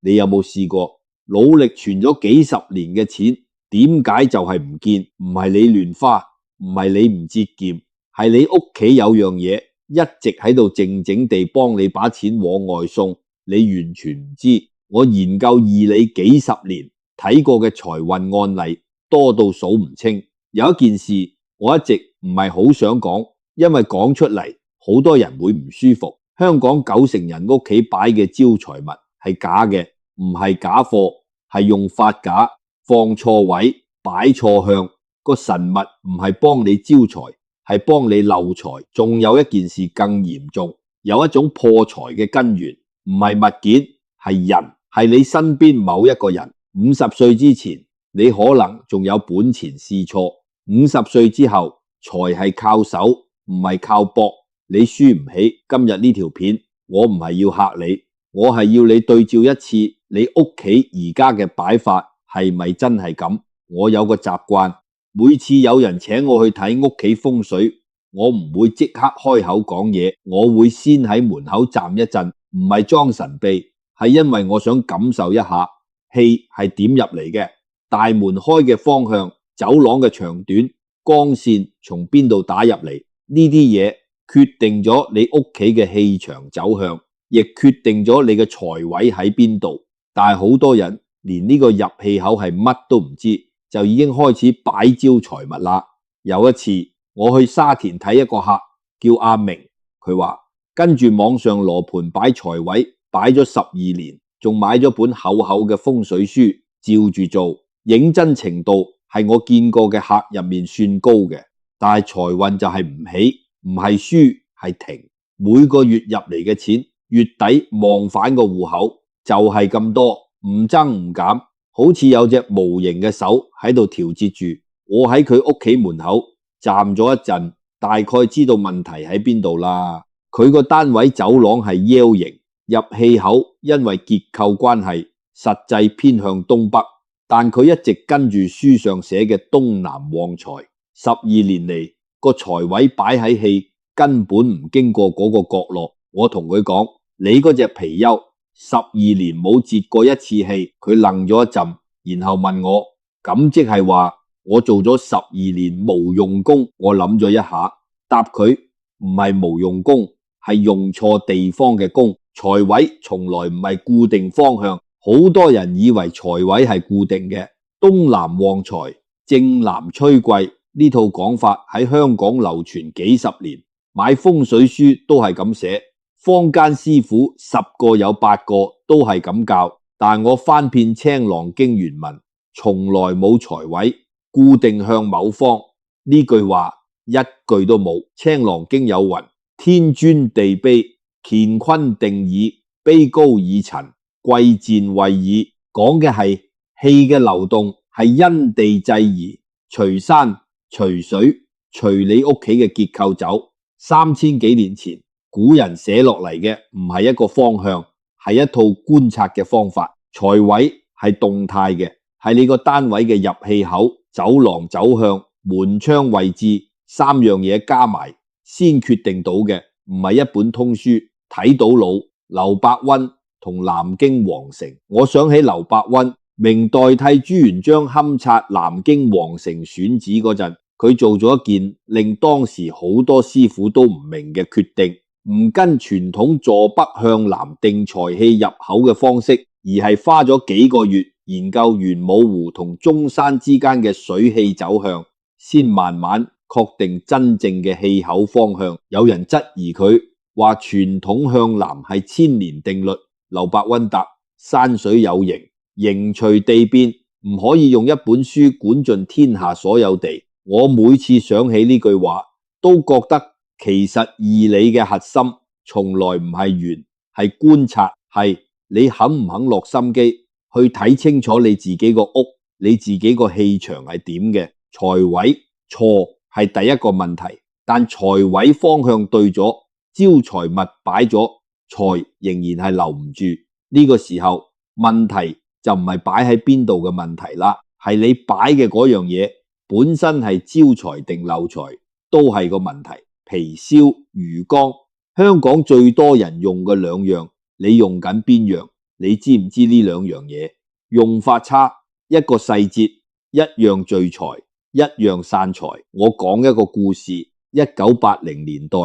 你有冇試過努力存咗幾十年嘅錢，點解就係唔見？唔係你亂花，唔係你唔節儉，係你屋企有樣嘢一直喺度靜靜地幫你把錢往外送，你完全唔知。我研究義理幾十年，睇過嘅財運案例多到數唔清。有一件事我一直唔係好想講，因為講出嚟好多人會唔舒服。香港90%人屋企擺嘅招財物係假嘅，唔係假貨，係用法假，放錯位，擺錯向。個神物唔係幫你招財，係幫你漏財。仲有一件事更嚴重，有一種破財嘅根源唔係物件，係人，係你身邊某一個人。50歲之前你可能仲有本錢試錯，50歲之後財係靠手，唔係靠搏。你輸唔起今日呢條片，我唔係要嚇你，我係要你對照一次你屋企而家嘅擺法係咪真係咁。我有個習慣，每次有人請我去睇屋企風水，我唔會即刻開口講嘢，我會先喺門口站一陣，唔係裝神秘，係因為我想感受一下氣係點入嚟嘅，大門開嘅方向，走廊嘅長短，光線從邊度打入嚟，呢啲嘢決定咗你屋企嘅氣場走向，亦決定咗你嘅財位喺邊度。但係好多人連呢個入氣口係乜都唔知，就已經開始擺招財物啦。有一次我去沙田睇一個客叫阿明，佢話跟住網上羅盤擺財位擺咗12年，仲買咗本厚厚嘅風水書照住做，認真程度係我見過嘅客入面算高嘅。但係財運就係唔起，唔係輸係停。每個月入嚟嘅錢月底望返個戶口就係咁多，唔增唔減，好似有隻無形嘅手喺度調節住。我喺佢屋企門口站咗一陣，大概知道問題喺邊度啦。佢個單位走廊係 L 型，入氣口因為結構關係實際偏向東北，但佢一直跟住書上寫嘅東南旺財。12年嚟個財位擺喺氣根本唔經過嗰個角落。我同佢講，你嗰隻貔貅12年冇節過一次氣。佢愣咗一陣，然後問我，咁即係話我做咗12年無用功。我諗咗一下，答佢唔係無用功，係用錯地方嘅功。財位從來唔係固定方向，好多人以為財位係固定嘅。東南旺財，正南趨貴，呢套講法喺香港流傳幾十年，買風水書都係咁寫，坊間師傅10個有8個都係咁教。但我翻遍青囊經原文，從來冇財位固定向某方，呢句話一句都冇。青囊經有云，天尊地卑，乾坤定矣，卑高以陳，貴賤位矣。講嘅係氣嘅流動係因地制宜，隨山隨水隨你屋企嘅結構走。3000幾年前古人寫落嚟嘅唔係一個方向，係一套觀察嘅方法。財位係動態嘅，係你個單位嘅入氣口、走廊走向、門窗位置3樣嘢加埋先決定到嘅，唔係一本通書睇到老。劉伯溫同南京皇城，我想起劉伯溫明代替朱元璋勘察南京皇城選址嗰陣，佢做咗一件令當時好多師傅都唔明嘅決定，唔跟傳統坐北向南定財氣入口嘅方式，而係花咗幾個月研究玄武湖同中山之間嘅水氣走向，先慢慢確定真正嘅氣口方向。有人質疑佢話傳統向南係1000年定律，劉伯溫答：山水有形，形隨地變，唔可以用一本書管盡天下所有地。我每次想起呢句話，都覺得其實義理嘅核心從來唔係玄，係觀察，係你肯唔肯落心機去睇清楚你自己個屋，你自己個氣場係點嘅。財位錯係第一個問題，但財位方向對咗，招財物擺咗，財仍然係留唔住。呢個時候問題就唔係擺喺邊度嘅問題啦，係你擺嘅嗰樣嘢本身係招財定漏財都係個問題。貔貅、魚缸，香港最多人用嘅2樣，你用緊邊樣？你知唔知呢兩樣嘢用法差，一個細節，一樣聚財，一樣散財。我講一個故事，1980年代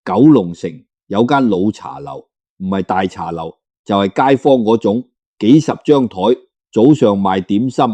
九龍城有間老茶樓，唔係大茶樓，就係街坊嗰種，幾十張台，早上賣點心，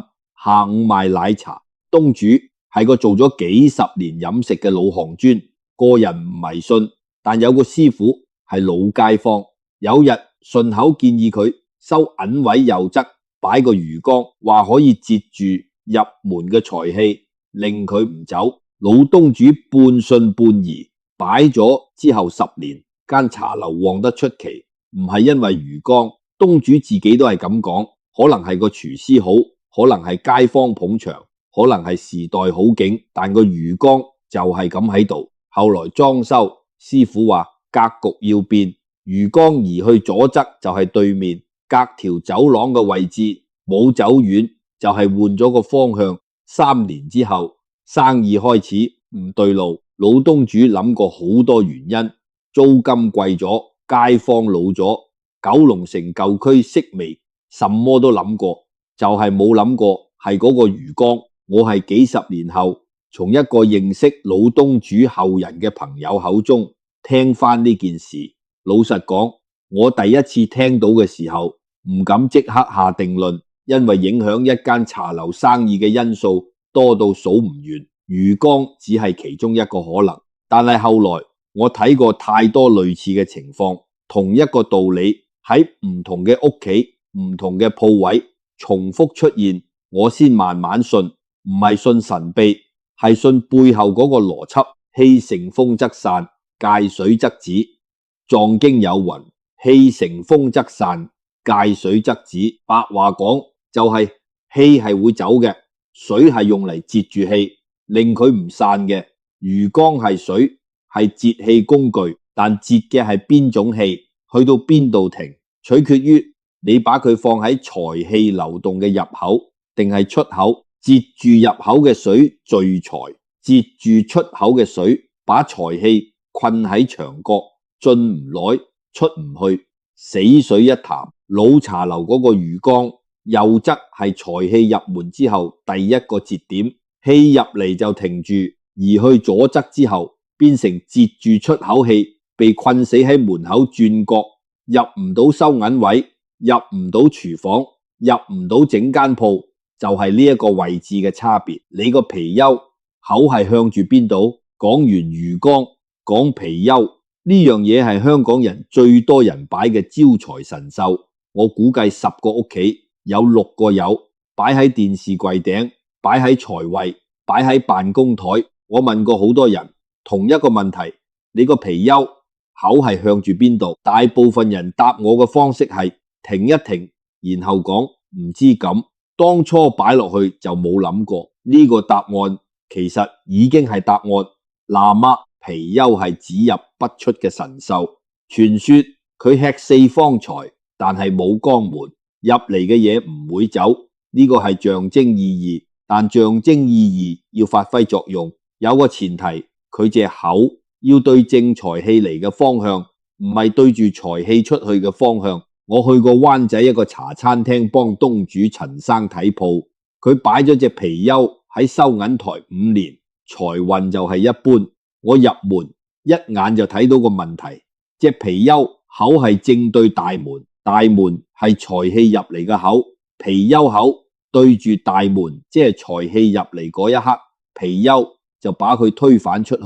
下午賣奶茶。東主係個做咗幾十年飲食嘅老行尊，個人唔迷信，但有個師傅係老街坊，有日順口建議佢收銀位右側擺個魚缸，話可以截住入門嘅財氣，令佢唔走。老東主半信半疑，擺咗之後10年，間茶樓旺得出奇，唔係因為魚缸，東主自己都係咁講，可能係個廚師好，可能係街坊捧場，可能係時代好景，但個魚缸就係咁喺度。後來裝修，師傅話格局要變，魚缸移去左側就係對面，隔條走廊嘅位置冇走遠，就係換咗個方向。3年之後，生意開始唔對路，老東主諗過好多原因，租金貴咗，街坊老咗，九龍城舊區式微，什麼都諗過，就係冇諗過係嗰個魚缸。我係幾十年後從一個認識老東主後人嘅朋友口中聽翻呢件事。老實講，我第一次聽到嘅時候唔敢即刻下定論，因為影響一間茶樓生意嘅因素多到數唔完，魚缸只係其中一個可能。但係後來我睇過太多類似嘅情況，同一個道理喺唔同嘅屋企、唔同嘅鋪位重複出現，我先慢慢信，唔係信神秘，係信背後嗰個邏輯。氣成風則散，界水則止。藏經有云：氣成風則散，界水則止。白話講就係氣係會走嘅，水係用嚟截住氣，令佢唔散嘅。魚缸係水，係截氣工具，但截嘅係邊種氣，去到邊度停，取決於你把佢放喺財氣流動嘅入口，定係出口。截住入口嘅水聚財，截住出口嘅水把財氣困喺牆角，進唔來，出唔去，死水一潭。老茶樓嗰個魚缸右側係財氣入門之後第一個節點，氣入嚟就停住，移去左側之後變成截住出口氣，被困死喺門口轉角，入唔到收銀位，入唔到廚房，入唔到整間鋪，就係呢一個位置嘅差別。你個貔貅口係向住邊度？講完魚缸，講貔貅，呢樣嘢係香港人最多人擺嘅招財神獸。我估計10個屋企有6個有，擺喺電視櫃頂，擺喺財位，擺喺辦公台。我問過好多人同一個問題，你個貔貅口係向住邊度？大部分人答我嘅方式係停一停，然後講唔知咁。當初擺落去就冇諗過，呢個答案其實已經係答案。那麼貔貅係指入不出嘅神獸，傳說佢吃四方財，但係冇肛門，入嚟嘅嘢唔會走，呢個係象徵意義。但象徵意義要發揮作用，有個前提，佢隻口要對正財氣嚟嘅方向，唔係對住財氣出去嘅方向。我去過灣仔一個茶餐廳幫東主陳生睇鋪，佢擺咗隻貔貅喺收銀台5年，財運就係一般。我入門一眼就睇到個問題，隻貔貅口係正對大門，大門係財氣入嚟嘅口，貔貅口對住大門，即係財氣入嚟嗰一刻，貔貅就把佢推返出去。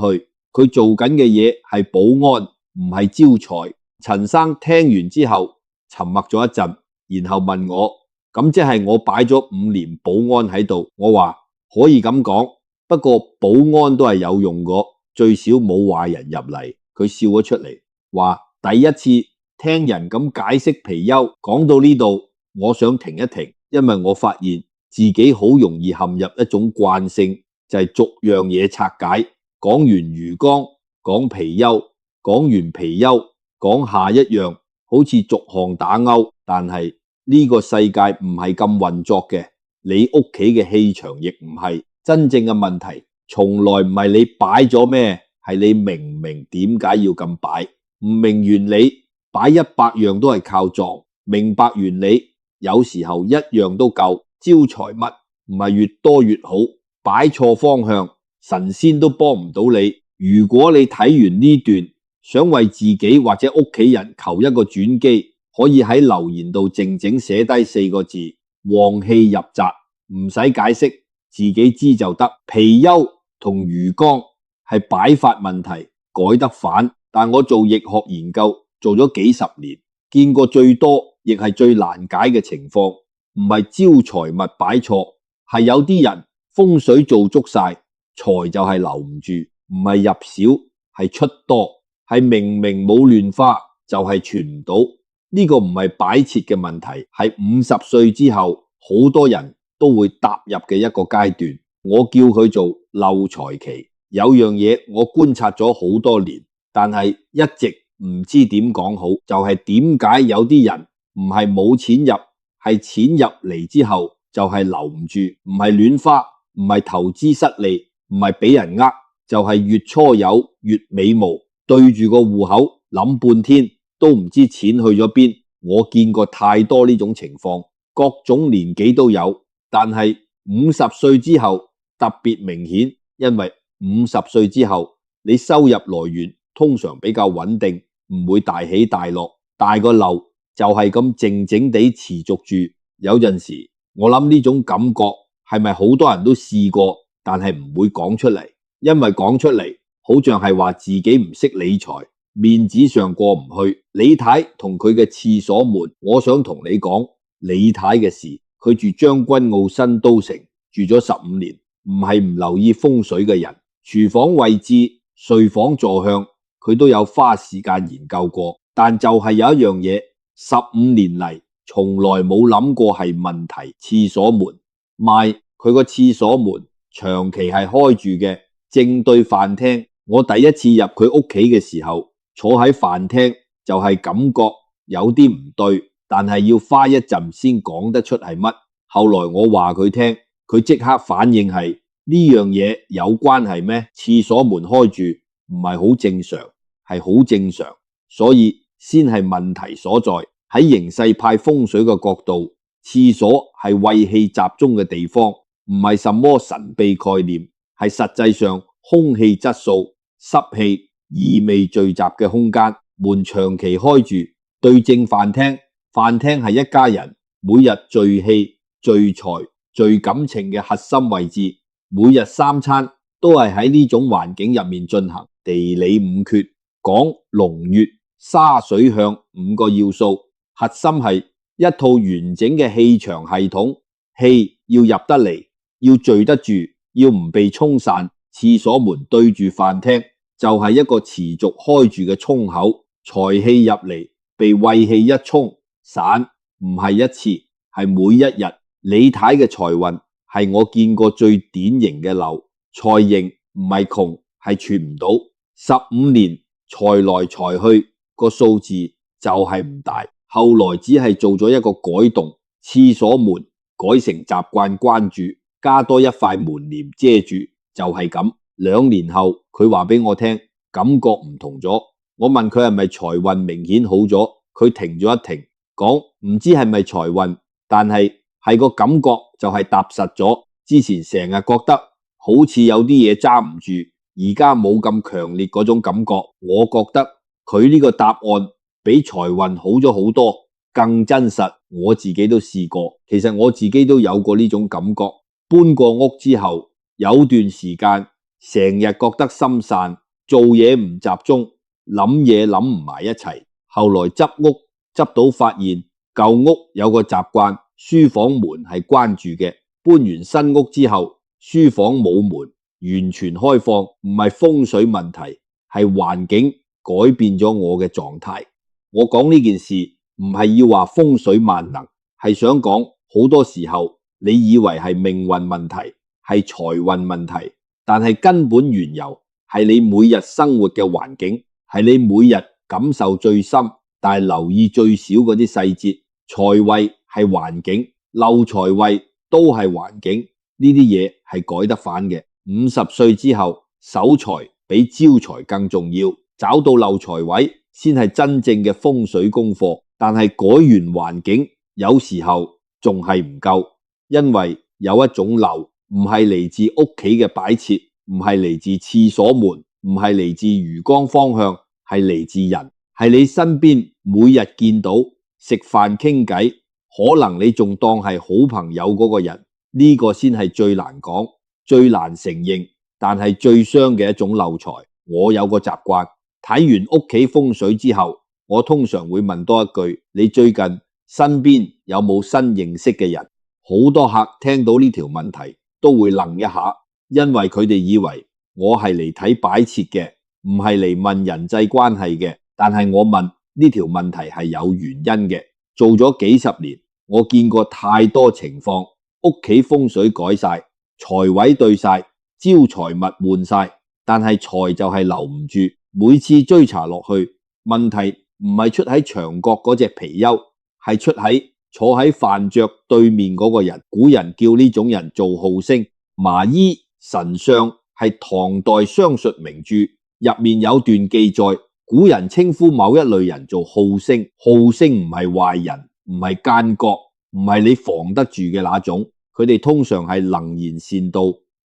佢做緊嘅嘢係保安，唔係招財。陳生聽完之後沉默咗一陣，然後問我：咁即係我擺咗5年保安喺度？我話可以咁講，不過保安都係有用過，最少冇壞人入嚟。佢笑咗出嚟，話第一次聽人咁解釋貔貅。講到呢度，我想停一停，因為我發現自己好容易陷入一種慣性，就係逐樣嘢拆解。講完魚缸，講貔貅，講完貔貅，講下一樣，好似逐項打勾。但係呢個世界唔係咁運作嘅，你屋企嘅氣場亦唔係。真正嘅問題從來唔係你擺咗咩，係你明唔明點解要咁擺？唔明原理，擺100樣都係靠撞。明白原理，有時候一樣都夠。招財物唔係越多越好，擺錯方向，神仙都幫唔到你。如果你睇完呢段，想為自己或者屋企人求一個轉機，可以喺留言度靜靜寫低4個字：旺氣入宅，唔使解釋，自己知就得。貔貅同魚缸係擺法問題，改得反。但我做易學研究做咗幾十年，見過最多亦係最難解嘅情況，唔係招財物擺錯，係有啲人風水做足晒，財就係留唔住，唔係入少，係出多，係明明冇亂花，就係傳唔到。呢個唔係擺設嘅問題，係50歲之後好多人都會踏入嘅一個階段。我叫佢做漏財期。有樣嘢我觀察咗好多年，但係一直唔知點講好，就係點解有啲人唔係冇錢入，係錢入嚟之後就係留唔住，唔係亂花，唔係投資失利，唔係俾人呃，就係月初有月尾無，對住個戶口諗半天都唔知錢去咗邊。我見過太多呢種情況，各種年紀都有，但係50歲之後特別明顯，因為50歲之後你收入來源通常比較穩定，唔會大起大落，大個漏就係咁靜靜地持續住。有陣時我諗呢種感覺係咪好多人都試過，但係唔會講出嚟，因為講出嚟好像係話自己唔識理財，面子上過唔去。李太同佢嘅廁所門，我想同你講李太嘅事。佢住將軍澳新都城，住咗15年，唔係唔留意風水嘅人。廚房位置、睡房坐向，佢都有花時間研究過。但就係有一樣嘢，15年嚟從來冇諗過係問題。廁所門，賣佢個廁所門長期係開住嘅，正對飯廳。我第一次入佢屋企嘅時候，坐喺飯廳就係感覺有啲唔對，但係要花一陣先講得出係乜。後來我話佢聽，佢即刻反應係呢樣嘢有關係咩？廁所門開住唔係好正常，係好正常，所以先係問題所在。喺形勢派風水嘅角度，廁所係晦氣集中嘅地方，唔係什麼神秘概念，係實際上空氣質素、濕氣、異味聚集嘅空間。門長期開住，對正飯廳，飯廳係一家人每日聚氣、聚財、聚感情嘅核心位置。每日3餐都係喺呢種環境入面進行。地理五缺講龍穴沙水向5個要素，核心係一套完整嘅氣場系統。氣要入得嚟，要聚得住，要唔被沖散。廁所門對住飯廳就係一個持續開住嘅沖口，財氣入嚟被晦氣一沖散，唔係一次，係每一日。李太嘅財運係我見過最典型嘅流，財型唔係窮，係傳唔到。15年財來財去，個數字就係唔大。後來只係做咗一個改動，廁所門改成習慣關住，加多一塊門簾遮住，就係咁。2年後佢話俾我聽，感覺唔同咗。我問佢係咪財運明顯好咗，佢停咗一停，講唔知係咪財運，但係個感覺就係踏實咗。之前成日覺得好似有啲嘢揸唔住，而家冇咁強烈嗰種感覺。我覺得佢呢個答案比財運好咗好多，更真實。我自己都試過，其實我自己都有過呢種感覺。搬過屋之後，有段時間成日覺得心散，做嘢唔集中，諗嘢諗唔埋一齊。後來執屋執到發現，舊屋有個習慣，書房門係關住嘅。搬完新屋之後，書房冇門，完全開放，唔係風水問題，係環境改變咗我嘅狀態。我講呢件事唔係要話風水萬能，係想講好多時候你以為係命運問題，係財運問題，但係根本緣由係你每日生活嘅環境，係你每日感受最深，但係留意最少嗰啲細節。財位係環境，漏財位都係環境，呢啲嘢係改得返嘅。50歲之後，守財比招財更重要，找到漏財位先係真正嘅風水功課。但係改完環境有時候仲係唔夠，因為有一種漏唔係嚟自屋企嘅擺設，唔係嚟自廁所門，唔係嚟自魚缸方向，係嚟自人，係你身邊每日見到食飯傾偈，可能你仲當係好朋友嗰個人，呢個先係最難講、最難承認，但係最傷嘅一種漏財。我有個習慣，睇完屋企風水之後，我通常會問多一句：你最近身邊有冇新認識嘅人？好多客聽到呢條問題都會愣一下，因為佢哋以為我係嚟睇擺設嘅，唔係嚟問人際關係嘅。但係我問呢條問題係有原因嘅。做咗幾十年，我見過太多情況，屋企風水改晒，財位對晒，招財物換晒，但係財就係留唔住。每次追查落去，問題唔係出喺牆角嗰隻貔貅，係出喺坐喺飯桌對面嗰個人。古人叫呢種人做好星。麻衣神相係唐代商術名著，入面有段記載，古人稱呼某一類人做好星。好星唔係壞人，唔係奸角，唔係你防得住嘅那種。佢哋通常係能言善道，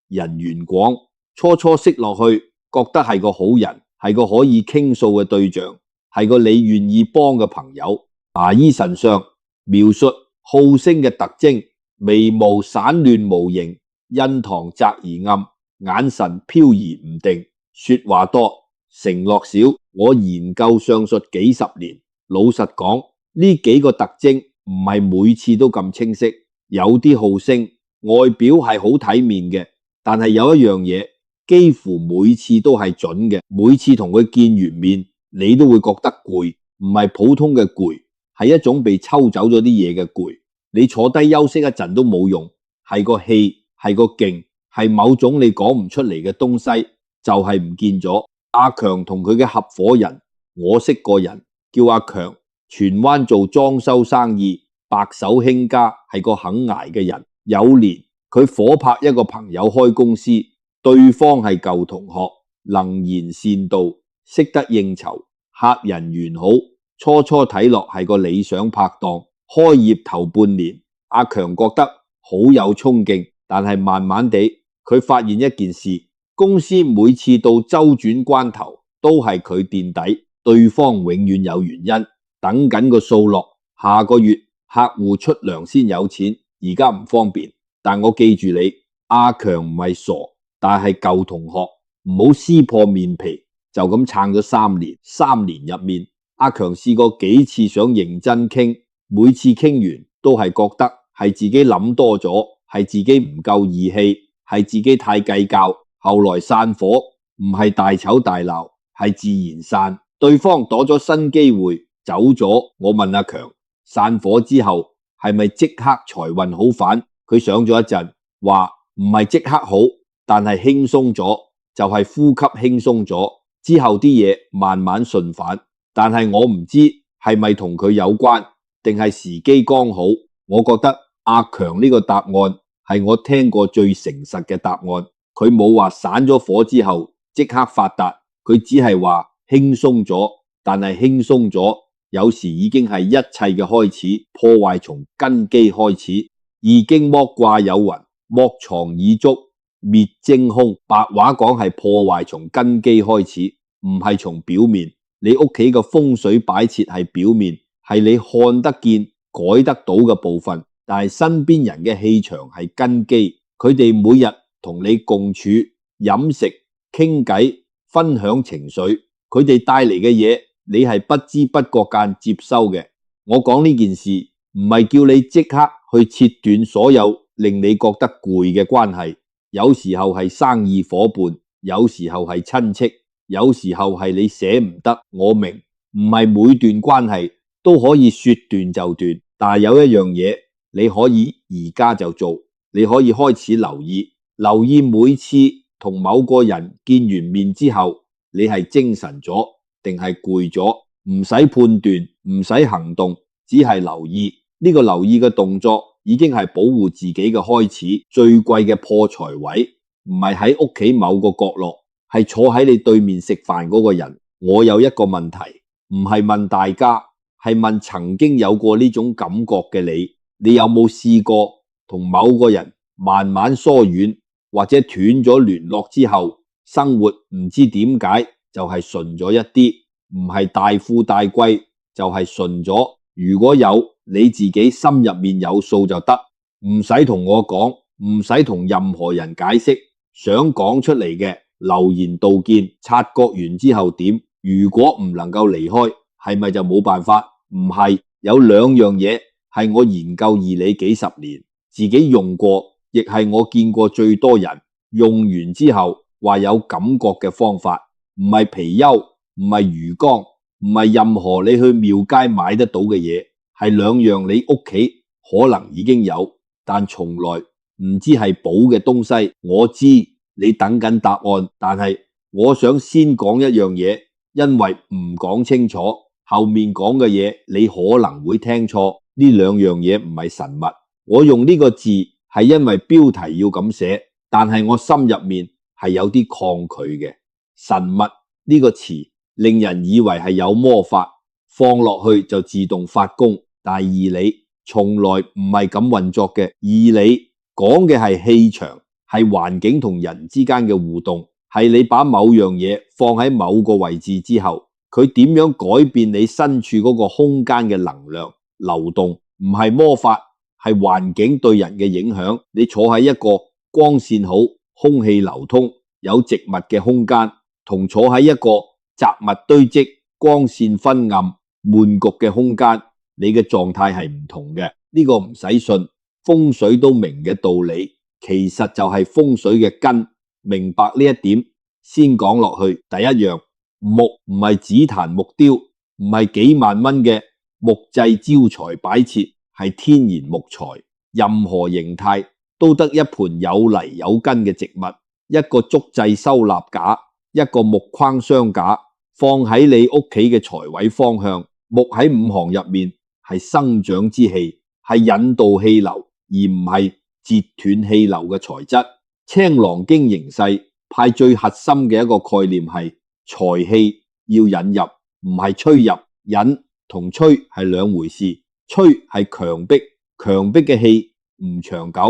人緣廣，初初識落去覺得係個好人，係個可以傾訴嘅對象，係個你願意幫嘅朋友。麻衣神相描述好星嘅特徵：眉毛散亂無形，印堂窄而暗，眼神飄移唔定，說話多，承諾少。我研究上述幾十年，老實講，呢幾個特徵唔係每次都咁清晰。有啲好星外表係好體面嘅，但係有一樣嘢幾乎每次都係準嘅。每次同佢見完面，你都會覺得攰，唔係普通嘅攰，係一種被抽走咗啲嘢嘅攰。你坐低休息一陣都冇用，係個氣，係個勁，係某種你講唔出嚟嘅東西，就係唔見咗。阿強同佢嘅合夥人，我識個人叫阿強，荃灣做裝修生意，白手興家，係個肯捱嘅人。有年佢夥拍一個朋友開公司，對方係舊同學，能言善道，識得應酬，客人緣好，初初睇落係個理想拍檔。開業頭半年，阿強覺得好有衝勁，但係慢慢地佢發現一件事，公司每次到周轉關頭都係佢墊底，對方永遠有原因，等緊個數落，下個月客戶出糧先有錢，而家唔方便。但我記住你，阿強唔係傻，但係舊同學，唔好撕破面皮就咁撐咗3年。3年入面，阿強試過幾次想認真傾，每次傾完都係覺得係自己諗多咗，係自己唔夠義氣，係自己太計較。後來散伙唔係大吵大鬧，係自然散。對方躲咗新機會走咗。我問阿強，散伙之後係咪即刻財運好返？佢想咗一陣，話唔係即刻好，但係輕鬆咗，就係呼吸輕鬆咗，之後啲嘢慢慢順返。但係我唔知係咪同佢有關，定係時機剛好。我覺得阿強呢個答案係我聽過最誠實嘅答案。佢冇話散咗火之後即刻發達，佢只係話輕鬆咗，但係輕鬆咗有時已經係一切嘅開始。破壞從根基開始。易經剝卦有云：莫藏以足，滅精凶。白話講係破壞從根基開始，唔係從表面。你屋企嘅風水擺設係表面，係你看得見改得到嘅部分，但係身邊人嘅氣場係根基。佢哋每日同你共處、飲食、傾偈、分享情緒，佢哋帶嚟嘅嘢，你係不知不覺間接收嘅。我講呢件事唔係叫你即刻去切斷所有令你覺得攰嘅關係，有時候係生意夥伴，有時候係親戚，有時候係你捨唔得。我明，唔係每段關係都可以說斷就斷，但係有一樣嘢你可以而家就做，你可以開始留意每次同某個人見完面之後，你係精神咗定係攰咗，唔使判斷，唔使行動，只係留意。呢個留意嘅動作已經係保護自己嘅開始。最貴嘅破財位唔係喺屋企某個角落，係坐喺你對面食飯嗰個人。我有一個問題，唔係問大家，係問曾經有過呢種感覺嘅你有冇試過同某個人慢慢疏遠，或者斷咗聯絡之後，生活唔知點解就係順咗一啲，唔係大富大貴就係順咗。如果有，你自己心入面有數就得，唔使同我講，唔使同任何人解釋，想講出嚟嘅留言道歉，察覺完之後點？如果唔能夠離開，係咪就冇辦法？唔係，有兩樣嘢係我研究義理幾十年，自己用過，亦係我見過最多人用完之後話有感覺嘅方法，唔係貔貅，唔係魚缸，唔係任何你去廟街買得到嘅嘢，係兩樣你屋企可能已經有，但從來唔知係寶嘅東西。我知你等緊答案，但係我想先講一樣嘢，因為唔講清楚，後面講嘅嘢你可能會聽錯。呢兩樣嘢唔係神物，我用呢個字係因為標題要咁寫，但係我心入面係有啲抗拒嘅。神物呢個詞令人以為係有魔法，放落去就自動發功，但係義理從來唔係咁運作嘅。義理講嘅係氣場，係環境同人之間嘅互動，係你把某樣嘢放喺某個位置之後，佢點樣改變你身處嗰個空間嘅能量流動，唔係魔法，係環境對人嘅影響。你坐喺一個光線好、空氣流通、有植物嘅空間，同坐喺一個雜物堆積、光線昏暗、悶局嘅空間，你嘅狀態係唔同嘅。呢個唔使信，風水都明嘅道理，其實就係風水嘅根。明白呢一點先講落去。第一樣，木唔係紫檀木雕，唔係幾萬蚊嘅木製招財擺設，係天然木材，任何形態都得一盤有泥有根嘅植物，一個竹製收納架，一個木框箱架，放喺你屋企嘅財位方向。木喺五行入面係生長之氣，係引導氣流，而唔係截斷氣流嘅材質。青囊經形勢派最核心嘅一個概念係財氣要引入，唔係吹入。引同吹係兩回事，吹係強迫，強迫嘅氣唔長久；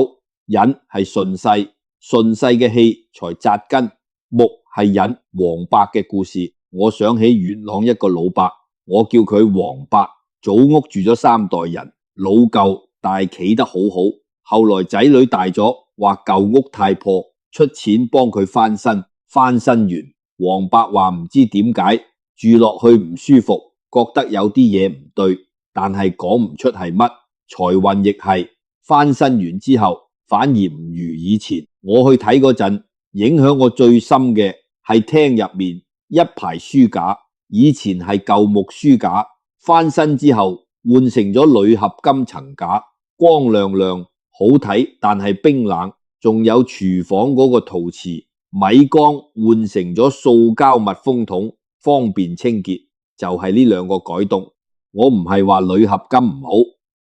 引係順勢，順勢嘅氣才扎根。木係引黃伯嘅故事，我想起元朗一個老伯，我叫佢黃伯，祖屋住咗3代人，老舊但係企得好好。後來仔女大咗，話舊屋太破，出錢幫佢翻身。翻身完，黃伯話唔知點解住落去唔舒服，覺得有啲嘢唔對，但係講唔出係乜。財運亦係翻身完之後，反而唔如以前。我去睇嗰陣，影響我最深嘅係廳入面一排書架，以前係舊木書架，翻身之後換成咗鋁合金層架，光亮亮好睇，但係冰冷。仲有廚房嗰個陶瓷米缸換成咗塑膠密封桶，方便清潔。就係呢兩個改動。我唔係話鋁合金唔好，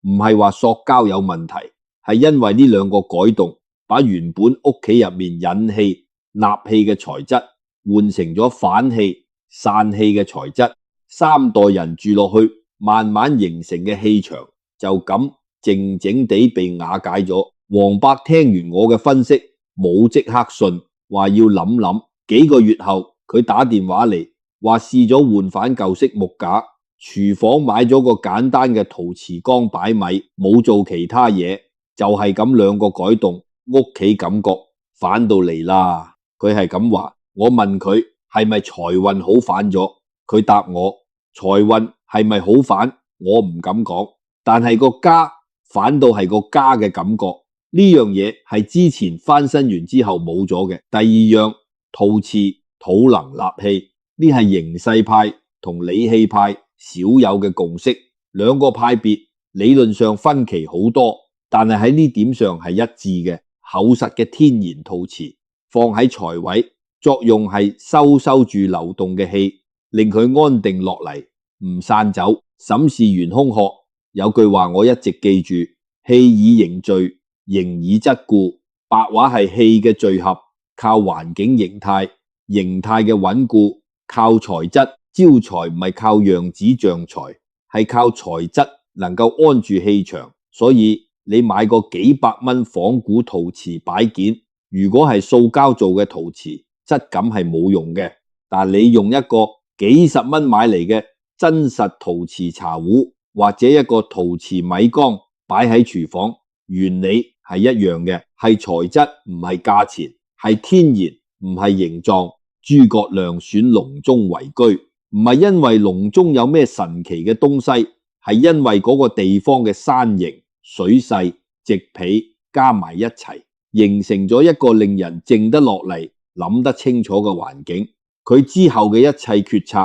唔係話塑膠有問題，係因為呢兩個改動把原本屋企入面引氣納氣嘅材質換成咗反氣散氣嘅材質。3代人住落去，慢慢形成嘅氣場就咁靜靜地被瓦解咗。黃伯聽完我嘅分析，冇即刻信，話要諗諗。幾個月後，佢打電話嚟，話試咗換返舊式木架，廚房買咗個簡單嘅陶瓷缸擺米，冇做其他嘢，就係咁兩個改動，屋企感覺反到嚟啦。佢係咁話，我問佢係咪財運好反咗，佢答我財運係咪好反，我唔敢講，但係個家反到係個家嘅感覺。呢樣嘢係之前翻身完之後冇咗嘅。第二樣，陶瓷土能納氣，呢係形勢派同理氣派少有嘅共識。兩個派別理論上分歧好多，但係喺呢點上係一致嘅。厚實嘅天然陶瓷放喺財位，作用係收住流動嘅氣，令佢安定落嚟，唔散走。審視玄空學有句話我一直記住，氣以形聚，形以質固。白話係氣嘅聚合靠環境形態，形態嘅穩固靠材質。招財唔係靠樣子象財，係靠材質能夠安住氣場，所以你買個幾百蚊仿古陶瓷擺件，如果係塑膠做嘅陶瓷，質感係冇用嘅。但你用一個幾十蚊買嚟嘅真實陶瓷茶壺或者一個陶瓷米缸擺喺廚房，原理係一樣嘅，係材質唔係價錢，係天然唔係形狀。諸葛亮選隆中為居，唔係因為隆中有咩神奇嘅東西，係因為嗰個地方嘅山形、水勢、植被加埋一齊，形成咗一個令人靜得落嚟、諗得清楚嘅環境。佢之後嘅一切決策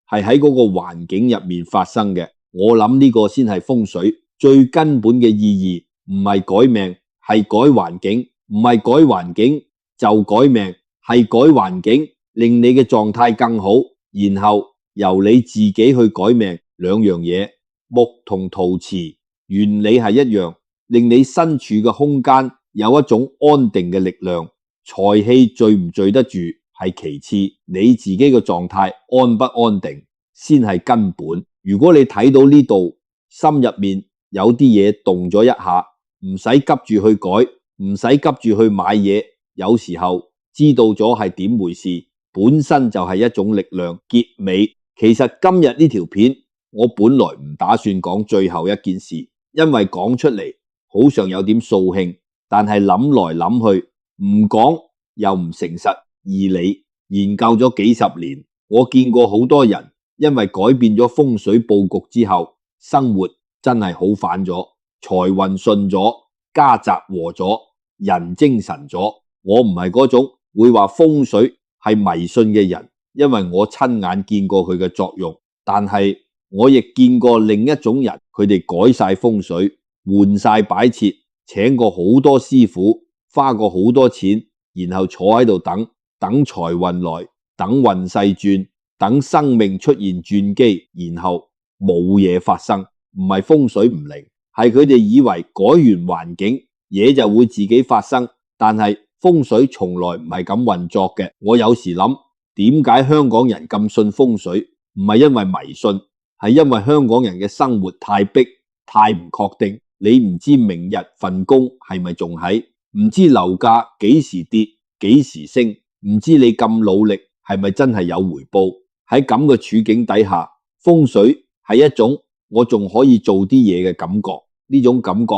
係喺嗰個環境入面發生嘅。我諗呢個先係風水最根本嘅意義，唔係改命，係改環境；唔係改環境就改命，係改環境令你嘅狀態更好，然後由你自己去改命。兩樣嘢，木同陶瓷原理係一樣，令你身處嘅空間有一種安定嘅力量。財氣聚唔聚得住係其次，你自己嘅狀態安不安定先係根本。如果你睇到呢度，心入面有啲嘢動咗一下，唔使急住去改，唔使急住去買嘢，有時候知道咗係點回事，本身就係一種力量。結尾，其實今日呢條片我本來唔打算講最後一件事，因為講出嚟好像有點掃興，但係諗來諗去，唔講又唔誠實。義理研究咗幾十年，我見過好多人因為改變咗風水佈局之後，生活真係好返咗，財運順咗，家宅和咗，人精神咗。我唔係嗰種會話風水係迷信嘅人，因為我親眼見過佢嘅作用，但係我亦見過另一種人，佢哋改晒風水，換晒擺設，請過好多師傅，花過好多錢，然後坐喺度等財運來，等運勢轉，等生命出現轉機，然後冇嘢發生。唔係風水唔靈，係佢哋以為改完環境嘢就會自己發生，但係風水從來唔係咁運作嘅。我有時諗，點解香港人咁信風水？唔係因為迷信，係因為香港人嘅生活太逼，太唔確定。你唔知明日份工係咪仲喺，唔知樓價幾時跌幾時升，唔知你咁努力係咪真係有回報。喺咁嘅處境底下，風水係一種我仲可以做啲嘢嘅感覺，呢種感覺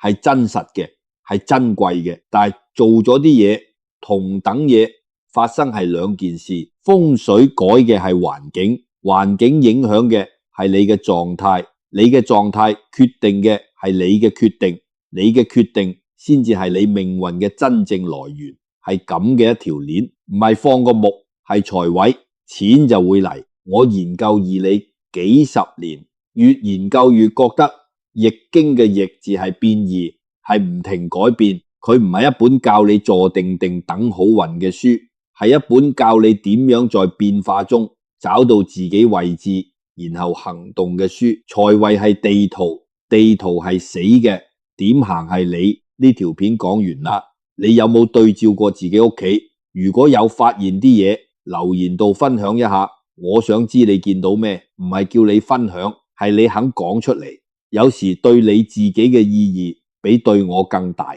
係真實嘅，係珍貴嘅。但係做咗啲嘢，同等嘢發生係兩件事。風水改嘅係環境，環境影響嘅係你嘅狀態，你嘅狀態決定嘅係你嘅決定，你嘅決定先至係你命運嘅真正來源。係咁嘅一條鏈，唔係放個木係財位，錢就會嚟。我研究義理幾十年，越研究越覺得易經嘅易字係變異，係唔停改變。佢唔係一本教你坐定定等好運嘅書，係一本教你點樣在變化中找到自己位置，然後行動嘅書。財位係地圖，地圖係死嘅，點行係你。呢條片講完啦，你有冇對照過自己屋企？如果有發現啲嘢，留言度分享一下，我想知你見到咩？唔係叫你分享，係你肯講出嚟。有時對你自己嘅意義比對我更大。